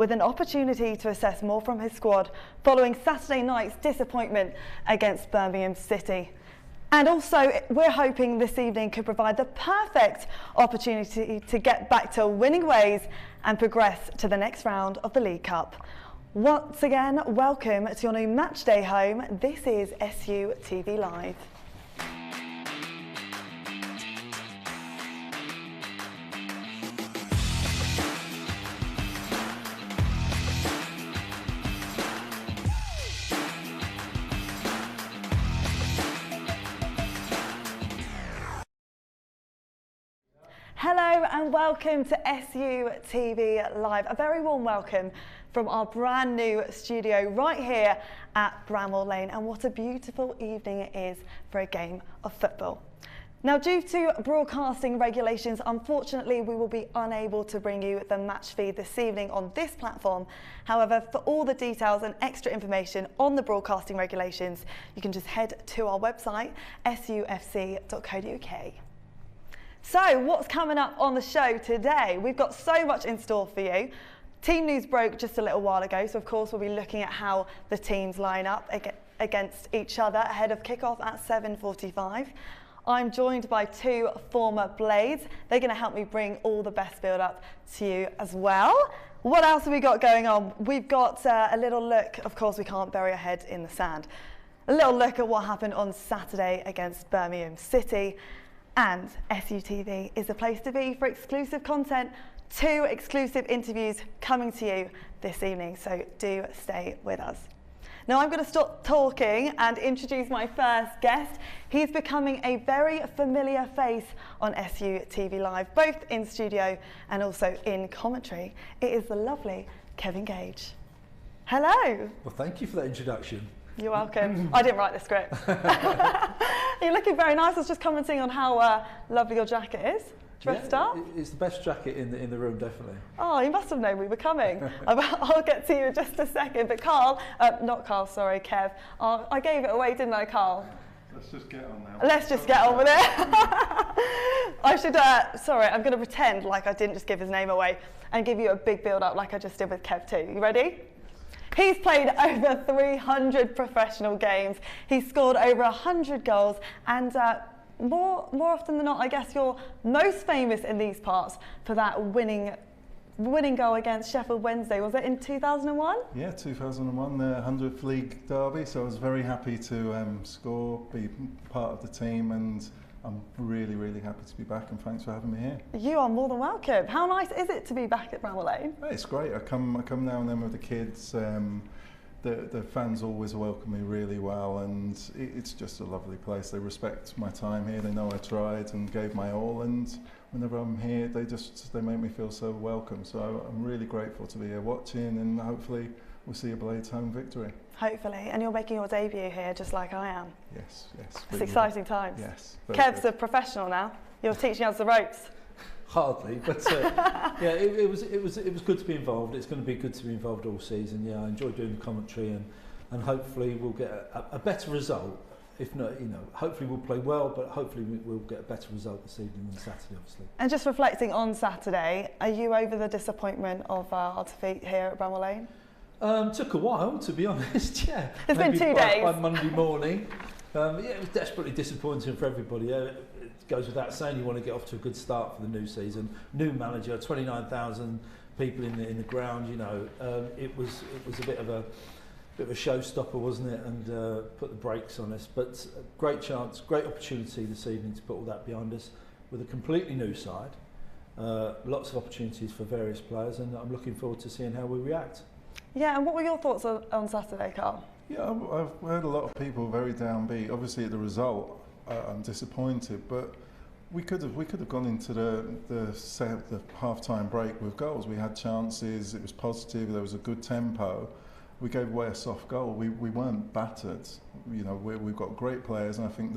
with an opportunity to assess more from his squad following Saturday night's disappointment against Birmingham City. And also, we're hoping this evening could provide the perfect opportunity to get back to winning ways and progress to the next round of the League Cup. Once again, welcome to your new match day home. This is SUTV Live. Hello and welcome to SUTV Live. A very warm welcome from our brand new studio right here at Bramall Lane, and what a beautiful evening it is for a game of football. Now, due to broadcasting regulations, unfortunately we will be unable to bring you the match feed this evening on this platform. However, for all the details and extra information on the broadcasting regulations, you can just head to our website sufc.co.uk. So, what's coming up on the show today? We've got so much in store for you. Team news broke just a little while ago, so of course we'll be looking at how the teams line up against each other ahead of kickoff at 7:45. I'm joined by two former Blades. They're going to help me bring all the best build-up to you as well. What else have we got going on? We've got a little look. Of course, we can't bury our head in the sand. A little look at what happened on Saturday against Birmingham City. And SUTV is the place to be for exclusive content. 2 exclusive interviews coming to you this evening, so do stay with us. Now I'm going to stop talking and introduce my first guest. He's becoming a very familiar face on SUTV Live, both in studio and also in commentary. It is the lovely Kevin Gage. Hello. Well, thank you for that introduction. You're welcome. I didn't write the script. You're looking very nice. I was just commenting on how lovely your jacket is. Dressed up. It's the best jacket in the room, definitely. Oh, you must have known we were coming. I'll get to you in just a second. But Carl, not Carl, sorry, Kev. I gave it away, didn't I, Carl? Let's just get on now. Let's just get on with it. I should, sorry, I'm going to pretend like I didn't just give his name away and give you a big build-up like I just did with Kev too. You ready? He's played over 300 professional games. He's scored over 100 goals, and more often than not, I guess you're most famous in these parts for that winning goal against Sheffield Wednesday. Was it in 2001? Yeah, 2001, the 100th League derby. So I was very happy to score, be part of the team, and I'm really, really happy to be back, and thanks for having me here. You are more than welcome. How nice is it to be back at Bramall Lane? It's great. I come now and then with the kids. The fans always welcome me really well, and it's just a lovely place. They respect my time here. They know I tried and gave my all, and whenever I'm here, they make me feel so welcome. So I'm really grateful to be here watching, and hopefully we'll see a Blades home victory. Hopefully, and you're making your debut here just like I am. Yes. It's exciting times. Yes. Kev's a professional now. You're teaching us the ropes. Hardly, but yeah, it was good to be involved. It's going to be good to be involved all season. Yeah, I enjoy doing the commentary, and hopefully we'll get a better result. If not, hopefully we'll play well, but hopefully we'll get a better result this evening than Saturday, obviously. And just reflecting on Saturday, are you over the disappointment of our defeat here at Bramall Lane? Took a while, to be honest. Yeah, it's been 2 days. By Monday morning. Yeah, it was desperately disappointing for everybody. It goes without saying you want to get off to a good start for the new season. New manager, 29,000 people in the ground. It was a bit of a showstopper, wasn't it? And put the brakes on us. But great chance, great opportunity this evening to put all that behind us with a completely new side. Lots of opportunities for various players, and I'm looking forward to seeing how we react. Yeah, and what were your thoughts on Saturday, Carl? Yeah, I've heard a lot of people very downbeat. Obviously, at the result, I'm disappointed, but we could have gone into the half-time break with goals. We had chances. It was positive. There was a good tempo. We gave away a soft goal. We weren't battered. We've got great players, and I think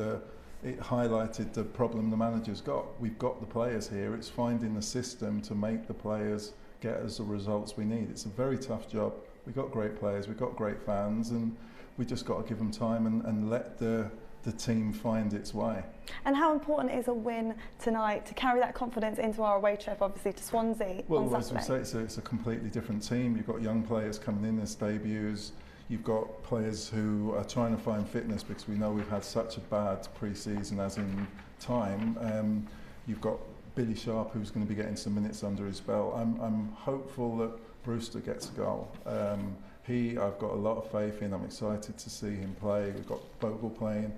it highlighted the problem the manager's got. We've got the players here. It's finding the system to make the players get us the results we need. It's a very tough job. We've got great players, we've got great fans, and we just got to give them time and let the the team find its way. And how important is a win tonight to carry that confidence into our away trip, obviously, to Swansea on Saturday? As we say, it's a completely different team. You've got young players coming in as debuts. You've got players who are trying to find fitness because we know we've had such a bad pre-season as in time. You've got Billy Sharp, who's going to be getting some minutes under his belt. I'm hopeful that Brewster gets a goal. I've got a lot of faith in. I'm excited to see him play. We've got Bogle playing.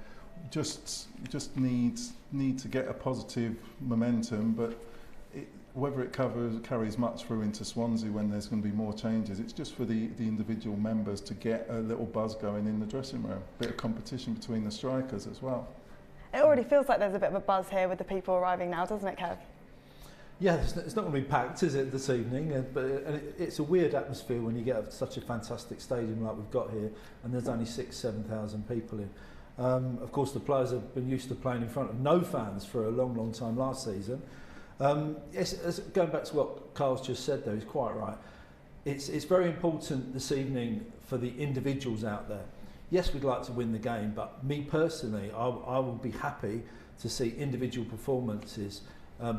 Just need to get a positive momentum, but whether it carries much through into Swansea when there's going to be more changes, it's just for the individual members to get a little buzz going in the dressing room. A bit of competition between the strikers as well. It already feels like there's a bit of a buzz here with the people arriving now, doesn't it, Kev? Yeah, it's not going to be packed, is it, this evening? It's a weird atmosphere when you get such a fantastic stadium like we've got here, and there's only 6,000-7,000 people in. Of course, the players have been used to playing in front of no fans for a long, long time last season. Going back to what Carl's just said, though, he's quite right. It's very important this evening for the individuals out there. Yes, we'd like to win the game, but me personally, I would be happy to see individual performances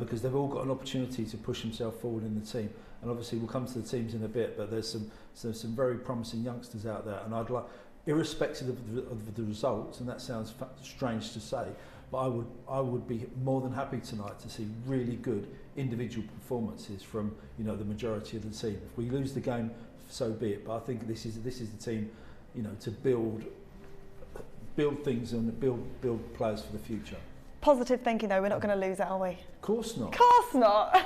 because they've all got an opportunity to push themselves forward in the team. And obviously, we'll come to the teams in a bit, but there's some very promising youngsters out there, and I'd like, irrespective of the results, and that sounds strange to say, but I would be more than happy tonight to see really good individual performances from the majority of the team. If we lose the game, so be it. But I think this is the team, to build things and build players for the future. Positive thinking, though, we're not going to lose it, are we? Of course not. Of course not.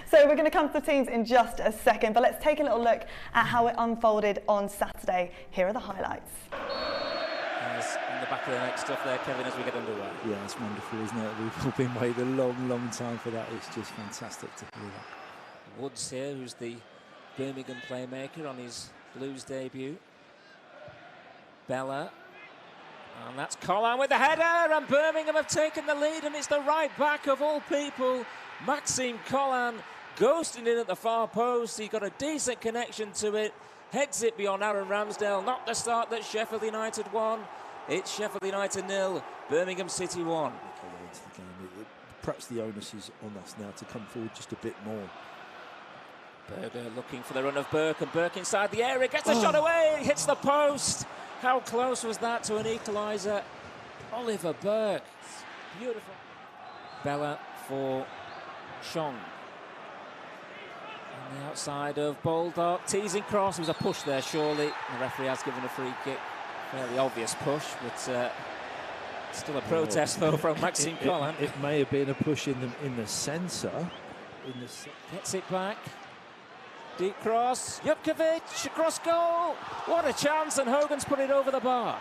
So we're going to come to the teams in just a second, but let's take a little look at how it unfolded on Saturday. Here are the highlights. On the back of the next stuff there, Kevin, as we get underway. Yeah, it's wonderful, isn't it? We've all been waiting a long, long time for that. It's just fantastic to hear that. Woods here, who's the Birmingham playmaker on his Blues debut. Bella. And that's Carlisle with the header, and Birmingham have taken the lead, and it's the right back of all people, Maxime Collan, ghosting in at the far post. He got a decent connection to it, heads it beyond Aaron Ramsdale. Not the start that Sheffield United won. It's Sheffield United 0, Birmingham City 1. Into the game. Perhaps the onus is on us now to come forward just a bit more. Berger looking for the run of Burke, and Burke inside the area, gets a shot away, hits the post. How close was that to an equaliser? Oliver Burke. Beautiful. Bella for Chong. On the outside of Baldock. Teasing cross. There was a push there, surely. The referee has given a free kick. Fairly obvious push, but still a protest, though, from Maxime Collan. It may have been a push in the centre. Gets it back. Deep cross, Jokanovic across goal. What a chance, and Hogan's put it over the bar.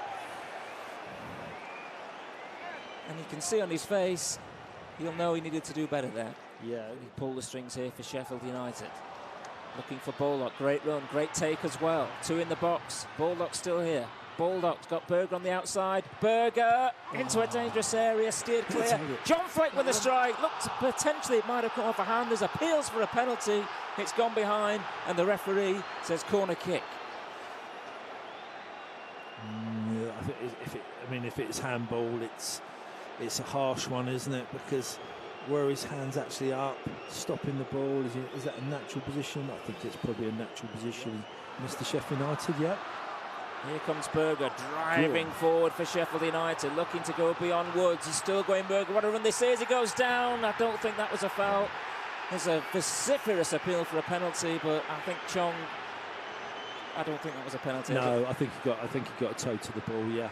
And you can see on his face, he'll know he needed to do better there. Yeah. He pulled the strings here for Sheffield United. Looking for Baldock, great run, great take as well. Two in the box, Baldock's still here. Baldock's got Berger on the outside. Berger into a dangerous area, steered clear. John Fleck with a strike. Looked potentially it might have come off a hand. There's appeals for a penalty. It's gone behind, and the referee says corner kick. Yeah, I think if it's handball, it's a harsh one, isn't it? Because where his hand's actually up, stopping the ball, is that a natural position? I think it's probably a natural position. Mr. Sheffield United, yeah. Here comes Berger driving forward for Sheffield United, looking to go beyond Woods. He's still going Berger. What a run this is. He goes down. I don't think that was a foul. There's a vociferous appeal for a penalty, but I think Chong. I don't think that was a penalty. No, I think he got a toe to the ball. Yeah.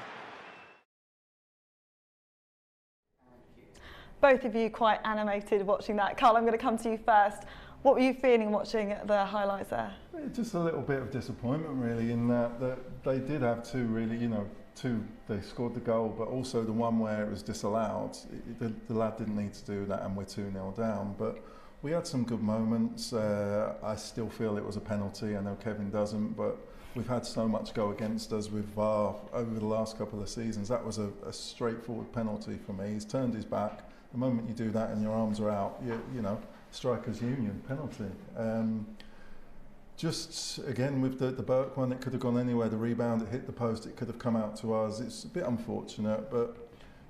Both of you quite animated watching that. Carl, I'm going to come to you first. What were you feeling watching the highlights there? Just a little bit of disappointment, really, in that they did have two really, they scored the goal, but also the one where it was disallowed. The lad didn't need to do that, and we're 2-0 down. But we had some good moments. I still feel it was a penalty. I know Kevin doesn't, but we've had so much go against us with VAR over the last couple of seasons. That was a straightforward penalty for me. He's turned his back. The moment you do that and your arms are out, strikers union penalty. Just again with the Burke one, it could have gone anywhere. The rebound, it hit the post, it could have come out to us. It's a bit unfortunate, but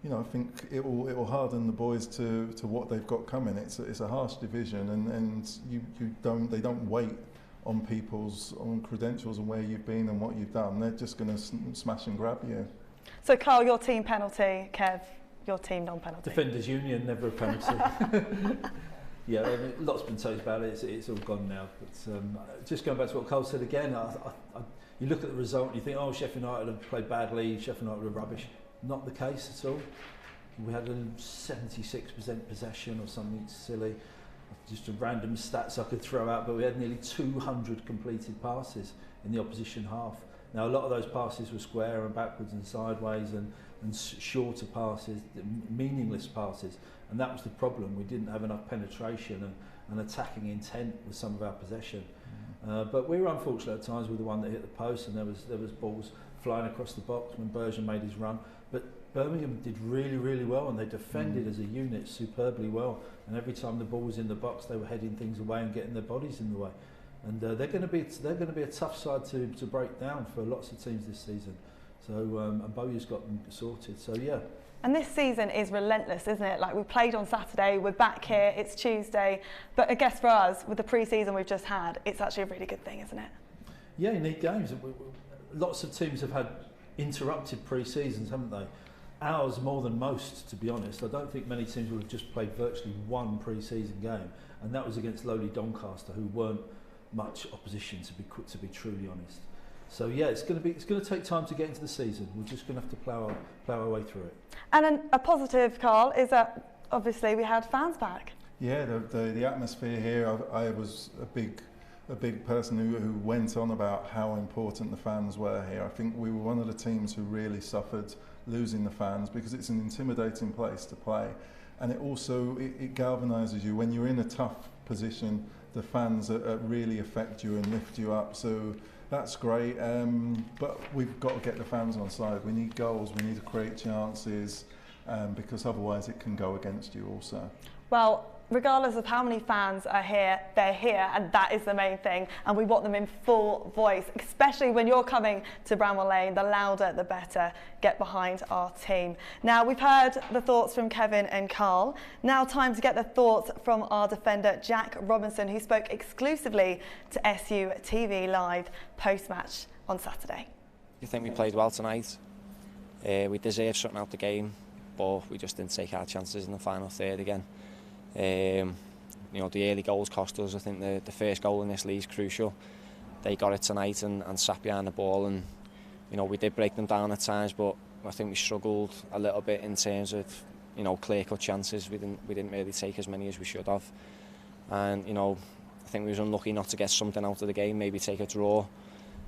you know, I think it will harden the boys to what they've got coming. It's a harsh division, and they don't wait on people's credentials and where you've been and what you've done. They're just going to smash and grab you. So Carl, your team penalty, Kev, your team non-penalty. Defenders Union, never a penalty. Yeah, I mean, lots been talked about it. It's all gone now. But just going back to what Carl said again, you look at the result and you think, oh, Sheffield United have played badly, Sheffield United are rubbish. Not the case at all. We had a 76% possession or something silly. Just a random stats I could throw out, but we had nearly 200 completed passes in the opposition half. Now, a lot of those passes were square and backwards and sideways and shorter passes, meaningless passes. And that was the problem. We didn't have enough penetration and attacking intent with some of our possession. But we were unfortunate at times with the one that hit the post, and there was balls flying across the box when Bergeron made his run. But Birmingham did really, really well, and they defended as a unit superbly well. And every time the ball was in the box, they were heading things away and getting their bodies in the way. And they're going to be a tough side to break down for lots of teams this season. So and Bowyer's got them sorted. So yeah. And this season is relentless, isn't it? Like, we played on Saturday, we're back here, it's Tuesday. But I guess for us, with the pre-season we've just had, it's actually a really good thing, isn't it? Yeah, you need games. Lots of teams have had interrupted pre-seasons, haven't they? Ours more than most, to be honest. I don't think many teams will have just played virtually one pre-season game, and that was against lowly Doncaster, who weren't much opposition, to be truly honest. So yeah, it's going to take time to get into the season. We're just going to have to plough our way through it. And a positive, Carl, is that obviously we had fans back. Yeah, the atmosphere here. I was a big person who went on about how important the fans were here. I think we were one of the teams who really suffered losing the fans, because it's an intimidating place to play, and it also it galvanises you when you're in a tough position. The fans really affect you and lift you up. So that's great, but we've got to get the fans on side. We need goals, we need to create chances, because otherwise it can go against you also. Well, regardless of how many fans are here, they're here, and that is the main thing. And we want them in full voice, especially when you're coming to Bramall Lane. The louder, the better. Get behind our team. Now, we've heard the thoughts from Kevin and Carl. Now time to get the thoughts from our defender, Jack Robinson, who spoke exclusively to SUTV Live post-match on Saturday. I think we played well tonight. We deserved something out the game, but we just didn't take our chances in the final third again. You know, the early goals cost us. I think the first goal in this league is crucial. They got it tonight and sat behind the ball, and you know, we did break them down at times, but I think we struggled a little bit in terms of, you know, clear-cut chances. We didn't really take as many as we should have, and you know, I think we was unlucky not to get something out of the game, maybe take a draw.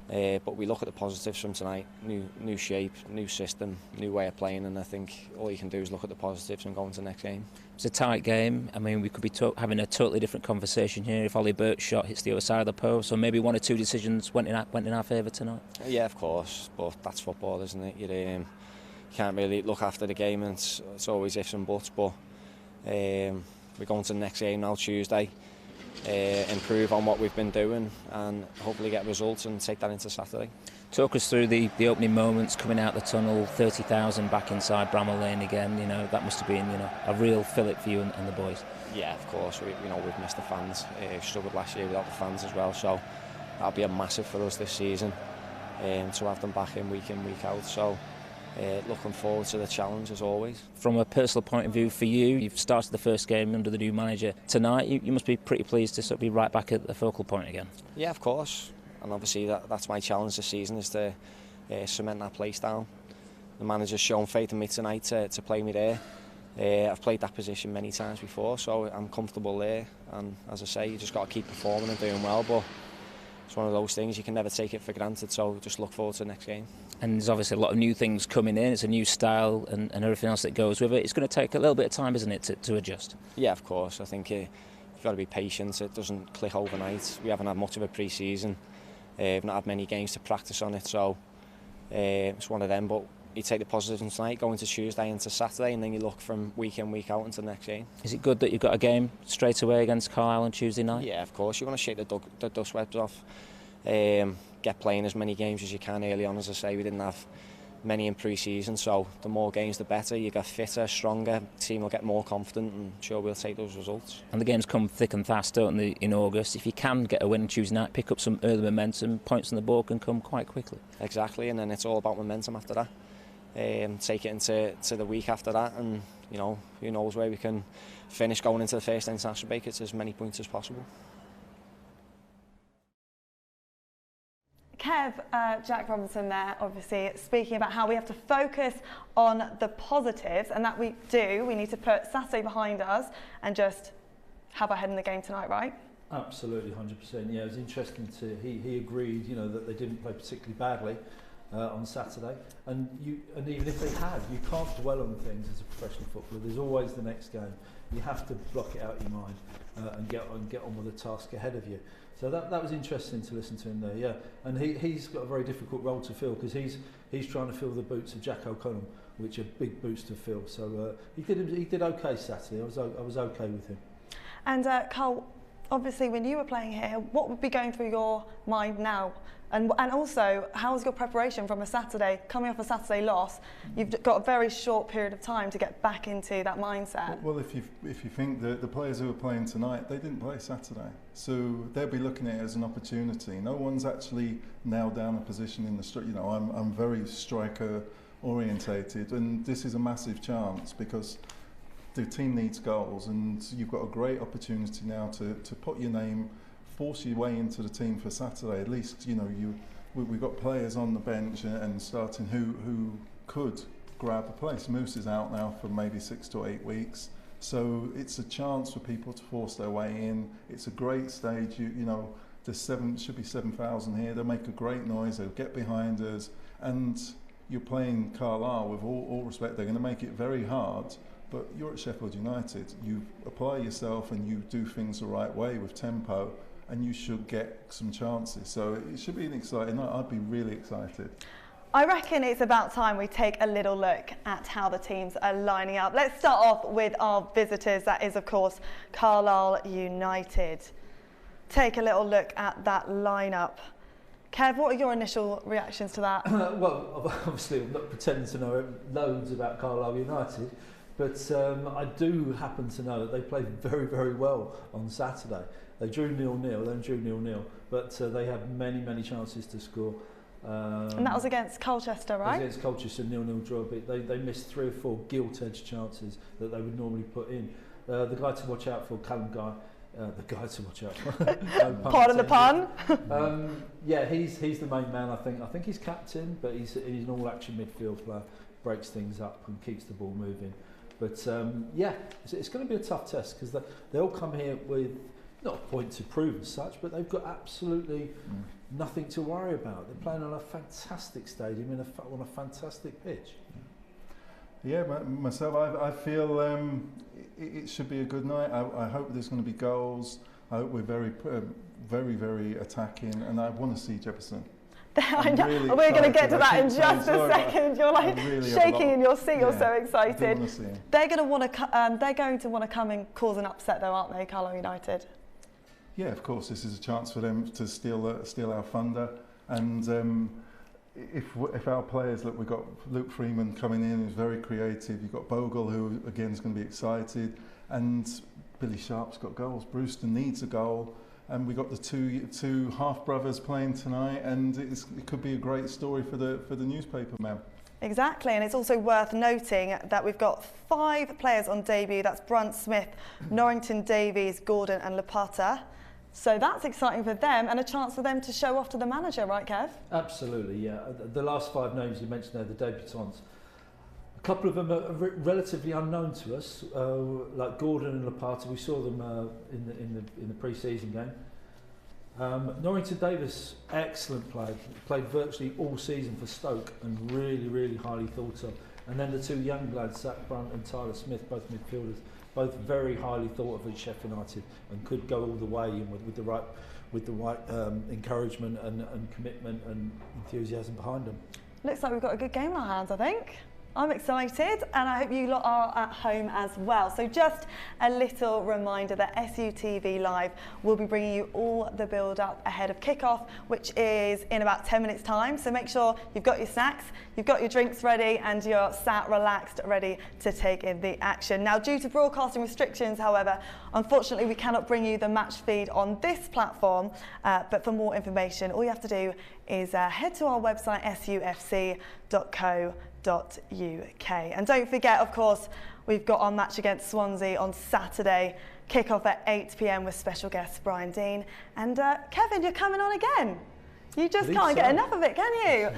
But we look at the positives from tonight. New shape, new system, new way of playing, and I think all you can do is look at the positives and go into the next game. It's a tight game. I mean, we could be having a totally different conversation here if Ollie Burke's shot hits the other side of the post, or maybe one or two decisions went in our favour tonight. Yeah, of course, but that's football, isn't it? You can't really look after the game, and it's always ifs and buts. But we're going to the next game now, Tuesday. Improve on what we've been doing and hopefully get results and take that into Saturday. Talk us through the opening moments coming out the tunnel, 30,000 back inside Bramall Lane again. You know, that must have been, you know, a real fillip for you and the boys. Yeah, of course. We've missed the fans. Struggled last year without the fans as well, so that'll be a massive for us this season to have them back in, week out. So looking forward to the challenge as always. From a personal point of view for you, you've started the first game under the new manager tonight. You must be pretty pleased to sort of be right back at the focal point again. Yeah, of course. And obviously that's my challenge this season, is to cement that place down. The manager's shown faith in me tonight to play me there. I've played that position many times before, so I'm comfortable there. And as I say, you just got to keep performing and doing well. But it's one of those things, you can never take it for granted, so just look forward to the next game. And there's obviously a lot of new things coming in. It's a new style and everything else that goes with it. It's going to take a little bit of time, isn't it, to adjust? Yeah, of course. I think you've got to be patient. It doesn't click overnight. We haven't had much of a pre-season. We've not had many games to practice on it, so it's one of them. But you take the positives tonight, go into Tuesday into Saturday, and then you look from week in, week out into the next game. Is it good that you've got a game straight away against Carlisle on Tuesday night? Yeah, of course. You want to shake the dust webs off. Get playing as many games as you can early on. As I say, we didn't have many in pre-season, so the more games the better. You get fitter, stronger, team will get more confident, and sure we'll take those results. And the games come thick and fast, don't they, in August? If you can get a win on Tuesday night, pick up some early momentum, points on the board can come quite quickly. Exactly, and then it's all about momentum after that. Take it into the week after that, and you know, who knows where we can finish going into the first international break. It's as many points as possible. Kev, Jack Robinson there, obviously speaking about how we have to focus on the positives, and that we do. We need to put Saturday behind us and just have our head in the game tonight, right? Absolutely, 100%. Yeah, it was interesting to he agreed, you know, that they didn't play particularly badly on Saturday, and even if they had, you can't dwell on things as a professional footballer. There's always the next game. You have to block it out of your mind and get on with the task ahead of you. So that was interesting to listen to him there, yeah. And he's got a very difficult role to fill, because he's trying to fill the boots of Jack O'Connell, which are big boots to fill. So he did okay Saturday. I was okay with him. And Carl, obviously when you were playing here, what would be going through your mind now? And also, how's your preparation from a Saturday, coming off a Saturday loss? You've got a very short period of time to get back into that mindset. Well, if you think that the players who are playing tonight, they didn't play Saturday, so they'll be looking at it as an opportunity. No one's actually nailed down a position in the street. You know, I'm very striker orientated, and this is a massive chance because the team needs goals, and you've got a great opportunity now to put your name, force your way into the team for Saturday. At least, you know, we've got players on the bench and starting who could grab a place. Moose is out now for maybe 6 to 8 weeks, so it's a chance for people to force their way in. It's a great stage. You know, there's should be 7,000 here. They'll make a great noise. They'll get behind us, and you're playing Carlisle. With all respect, they're going to make it very hard. But you're at Sheffield United. You apply yourself and you do things the right way with tempo, and you should get some chances. So it should be an exciting night. I'd be really excited. I reckon it's about time we take a little look at how the teams are lining up. Let's start off with our visitors. That is, of course, Carlisle United. Take a little look at that lineup. Kev, what are your initial reactions to that? Well, obviously I'm not pretending to know loads about Carlisle United, but I do happen to know that they played very, very well on Saturday. They drew 0-0, but they had many, many chances to score. And that was against Colchester, right? It was against Colchester, 0-0 draw. But they missed 3 or 4 gilt-edged chances that they would normally put in. The guy to watch out for, Callum Guy. The guy to watch out for. No Pardon the pun. Yeah, he's the main man. I think he's captain, but he's an all-action midfield player. Breaks things up and keeps the ball moving. But yeah, it's going to be a tough test, because they'll come here with not a point to prove as such, but they've got absolutely nothing to worry about. They're playing on a fantastic stadium on a fantastic pitch. Yeah, myself, I feel it should be a good night. I hope there's going to be goals. I hope we're very, very attacking, and I want to see Jefferson. I know. Really we're going to get to that in just a second. You're like really shaking in your seat. Yeah, you're so excited. They're going to want to come and cause an upset, though, aren't they, Carlisle United? Yeah, of course. This is a chance for them to steal our thunder. And if our players, look, we've got Luke Freeman coming in, who's very creative. You've got Bogle, who again is going to be excited, and Billy Sharp's got goals. Brewster needs a goal. And we got the two half brothers playing tonight, and it could be a great story for the newspaper man. Exactly, and it's also worth noting that we've got 5 players on debut. That's Brunt, Smith, Norrington, Davies, Gordon, and Lapata. So that's exciting for them, and a chance for them to show off to the manager, right, Kev? Absolutely, yeah. The last 5 names you mentioned there, the debutants. A couple of them are relatively unknown to us, like Gordon and Lapata. We saw them in the pre-season game. Norrington Davis, excellent play. Played virtually all season for Stoke and really, really highly thought of. And then the 2 young lads, Zach Brunt and Tyler Smith, both midfielders, both very highly thought of at Sheffield United and could go all the way in with the right encouragement and commitment and enthusiasm behind them. Looks like we've got a good game in our hands, I think. I'm excited, and I hope you lot are at home as well. So just a little reminder that SUTV Live will be bringing you all the build-up ahead of kickoff, which is in about 10 minutes' time. So make sure you've got your snacks, you've got your drinks ready, and you're sat relaxed, ready to take in the action. Now, due to broadcasting restrictions, however, unfortunately, we cannot bring you the match feed on this platform, but for more information, all you have to do is head to our website, sufc.co.uk. And don't forget, of course, we've got our match against Swansea on Saturday, kick-off at 8 p.m. with special guest Brian Dean. And Kevin, you're coming on again. You just can't get enough of it, can you?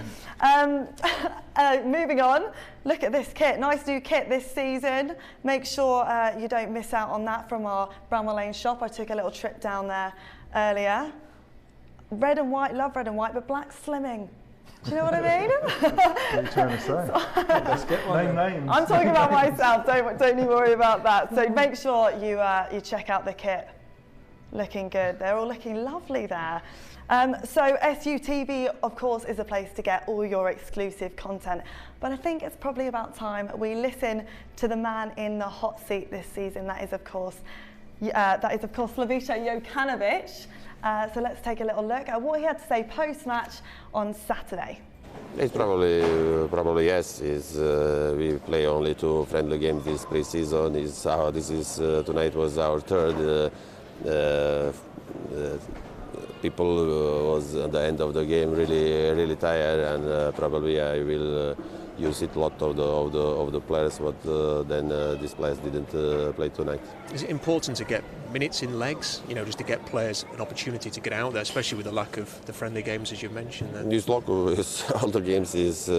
Moving on, look at this kit. Nice new kit this season. Make sure you don't miss out on that from our Bramwell Lane shop. I took a little trip down there earlier. Red and white, love red and white, but black slimming. Do you know what I mean? What are you trying to say? Let's get one. Name names. I'm talking about myself, don't you worry about that. So make sure you check out the kit. Looking good, they're all looking lovely there. So SUTV, of course, is a place to get all your exclusive content. But I think it's probably about time we listen to the man in the hot seat this season. That is, of course, Slavisa Jokanovic. So let's take a little look at what he had to say post-match on Saturday. It's probably yes. We play only 2 friendly games this pre-season. Tonight was our third. People was at the end of the game really tired, and probably I will use it a lot of the players, but then these players didn't play tonight. Is it important to get minutes in legs, just to get players an opportunity to get out there, especially with the lack of the friendly games, as you mentioned? Then? This lack of all the games is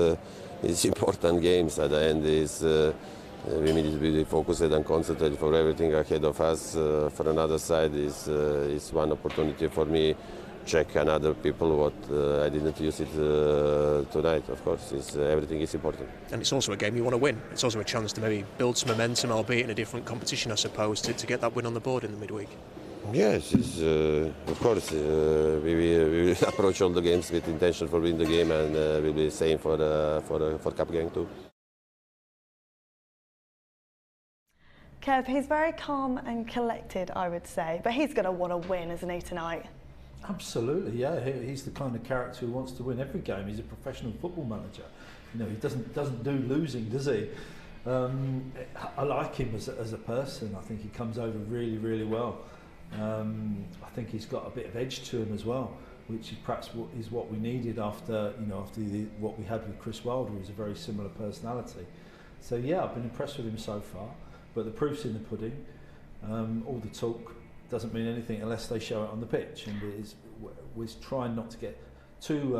important games. At the end, we need to be focused and concentrated for everything ahead of us. For another side, is one opportunity for me. Check another people what I didn't use it tonight. Of course, everything is important. And it's also a game you want to win. It's also a chance to maybe build some momentum, albeit in a different competition, I suppose, to get that win on the board in the midweek. Yes, of course. We will approach all the games with intention for winning the game, and we'll be the same for cup game too. Kev, he's very calm and collected, I would say, but he's going to want to win, isn't he, tonight? Absolutely, yeah. He's the kind of character who wants to win every game. He's a professional football manager. He doesn't do losing, does he? I like him as a person. I think he comes over really well. I think he's got a bit of edge to him as well, which is perhaps what we needed after what we had with Chris Wilder, who's a very similar personality. So yeah, I've been impressed with him so far. But the proof's in the pudding. All the talk doesn't mean anything unless they show it on the pitch, and we're trying not to get too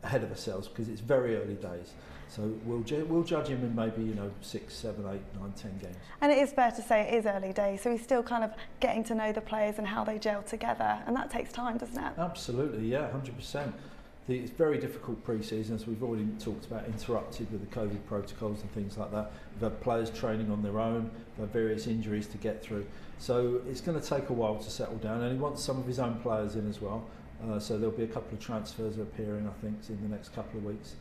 ahead of ourselves because it's very early days. So we'll judge him in maybe 6, 7, 8, 9, 10 games. And it is fair to say it is early days, so he's still kind of getting to know the players and how they gel together, and that takes time, doesn't it? Absolutely, yeah, 100%. It's very difficult pre-season, as we've already talked about, interrupted with the COVID protocols and things like that. We've had players training on their own, we've had various injuries to get through. So it's going to take a while to settle down, and he wants some of his own players in as well. So there'll be a couple of transfers appearing, I think, in the next couple of weeks.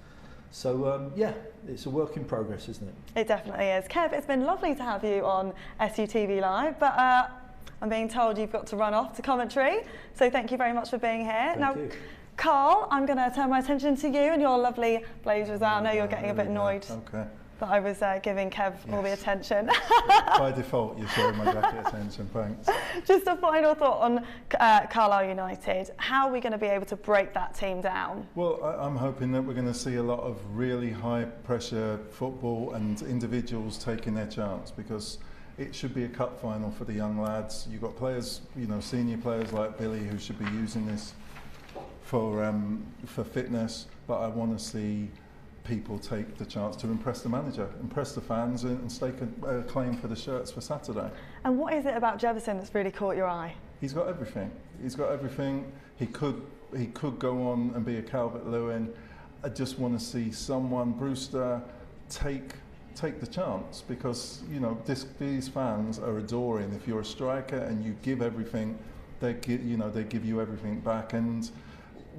So yeah, it's a work in progress, isn't it? It definitely is. Kev, it's been lovely to have you on SUTV Live, but I'm being told you've got to run off to commentary. So thank you very much for being here. Thank you. Carl, I'm going to turn my attention to you and your lovely blazers. I know you're getting a bit annoyed that I was giving Kev all the attention. By default, you're showing my jacket attention, thanks. Just a final thought on Carlisle United. How are we going to be able to break that team down? Well, I'm hoping that we're going to see a lot of really high pressure football and individuals taking their chance, because it should be a cup final for the young lads. You've got players, senior players like Billy, who should be using this for fitness, but I want to see people take the chance to impress the manager, impress the fans, and stake a claim for the shirts for Saturday. And what is it about Jefferson that's really caught your eye? He's got everything. He's got everything. He could go on and be a Calvert-Lewin. I just want to see someone, Brewster, take the chance, because these fans are adoring. If you're a striker and you give everything, they give you everything back. And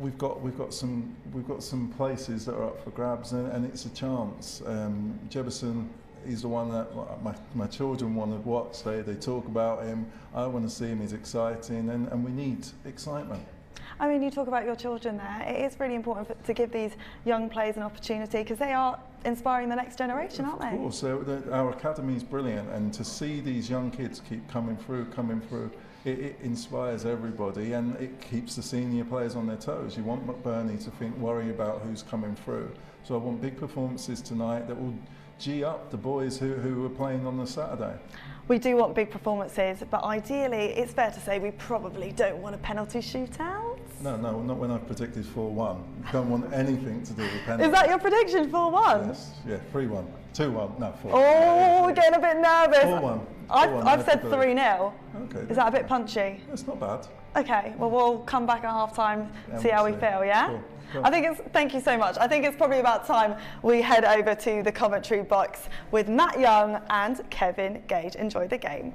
we've got some places that are up for grabs, and it's a chance. Jefferson, he's the one that my children want to watch. They talk about him. I want to see him. He's exciting, and we need excitement. I mean, you talk about your children there. It is really important to give these young players an opportunity, because they are inspiring the next generation, aren't they? Of course. Our academy is brilliant, and to see these young kids keep coming through, it inspires everybody, and it keeps the senior players on their toes. You want McBurney to worry about who's coming through. So I want big performances tonight that will G up the boys who are playing on the Saturday. We do want big performances, but ideally, it's fair to say we probably don't want a penalty shootout. No, not when I've predicted 4-1. Don't want anything to do with penalties. Is that your prediction, 4-1? Yes, yeah, 3-1. 2-1, no, 4. Oh, we're getting a bit nervous. 4-1. I've said 3-0. Okay. Is that a bit punchy? It's not bad. Okay, well, we'll come back at half-time, see how we feel, yeah? Cool. Thank you so much. I think it's probably about time we head over to the commentary box with Matt Young and Kevin Gage. Enjoy the game.